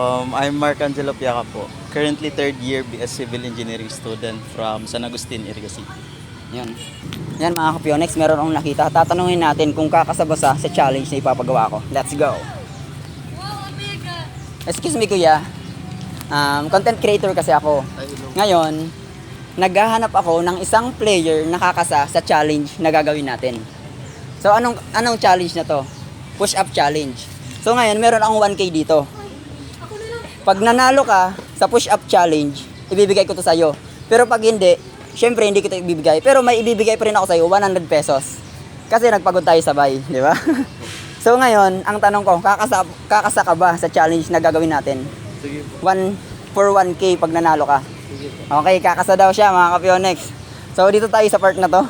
I'm Mark Angelo Piaca po. Currently third year BS Civil Engineering student from San Agustin, Iriga City. Yan. Yan mga kapionex, meron akong nakita. Tatanungin natin kung kakasabasa sa challenge na ipapagawa ko. Let's go! Excuse me kuya. Content creator kasi ako. Ngayon, naghahanap ako ng isang player na kakasa sa challenge na gagawin natin. So anong challenge na to? Push up challenge. So ngayon, meron akong 1K dito. Pag nanalo ka sa push-up challenge, ibibigay ko to sa'yo. Pero pag hindi, syempre hindi ko to ibibigay. Pero may ibibigay pa rin ako sa'yo, 100 pesos. Kasi nagpagod tayo sabay, di ba? So ngayon, ang tanong ko, kakasa ka ba sa challenge na gagawin natin? Sige po. 1K pag nanalo ka. Sige po. Okay, kakasa daw siya mga kapionex. So dito tayo sa part na to.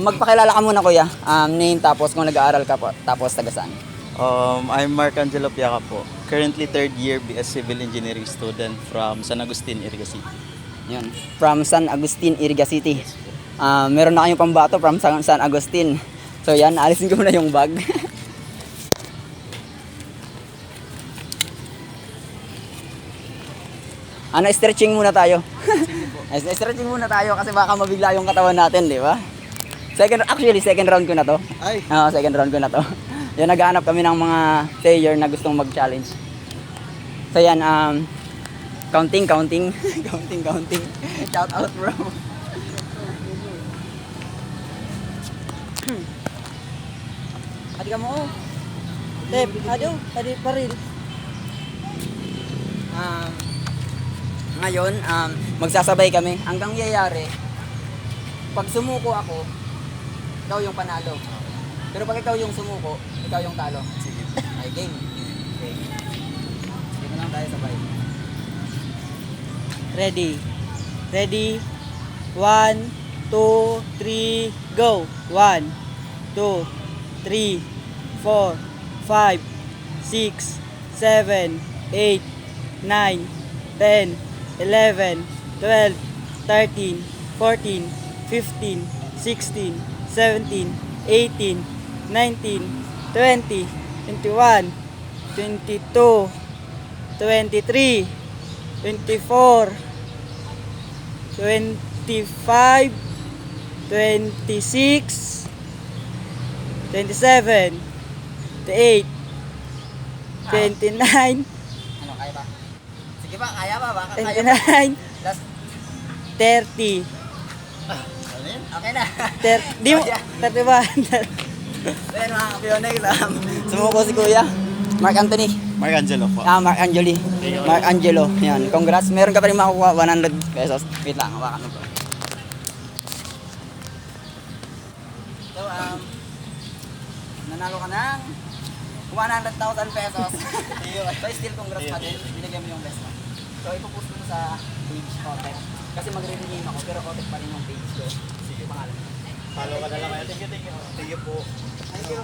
Magpakilala ka muna kuya. Name tapos kung nag-aaral ka po, tapos taga saan. I'm Mark Angelo Piaca po. Currently third year BS Civil Engineering student from San Agustin, Iriga City. Yun. From San Agustin, Iriga City. Meron na kayong pambato from San Agustin. So yan, alisin ko muna yung bag. Stretching muna tayo. Stretching muna tayo kasi baka mabigla yung katawan natin, di ba? Second round ko na to. Ay! Second round ko na to. Yan, naghahanap kami ng mga player na gustong mag-challenge. So yan, counting. counting. Shout out bro. Hadi ka mo. Tep, hadi pa rin. Ngayon, magsasabay kami. Hanggang yayari, pag sumuko ako, ikaw yung panalo. Pero pag ikaw yung sumuko, ikaw yung talo. Sige. Ay, game. Okay. Dito lang tayo sabay. Ready. 1, 2, 3, go. 1, 2, 3, 4, 5, 6, 7, 8, 9, 10, 11, 12, 13, 14, 15, 16, 17, 18, 19, 20, 21, 22, 23, 24, 25, 26, 27, 28, 29, Ano, kaya ba? Sige pa, kaya ba? Baka kaya ba? 29, Last, 30, okay na. Di mo, 31. So yan mga kapionex, sumuko si kuya. Mark Anthony. Mark Angelo po. Mark Angeli. Mark Angelo. Yan, congrats. Meron ka pa rin makukuha 100 pesos. Wait lang, hawakan mo po. So, nanalo ka ng 100,000 pesos. So, still congrats pa din. Binigyan mo yung best mo. So, ipopost ko sa page Kotek. Kasi magre-rename ako, pero Kotek pa rin yung page ko. Sige, pangalan. Follow ka na lang kayo. Thank you po. Thank you.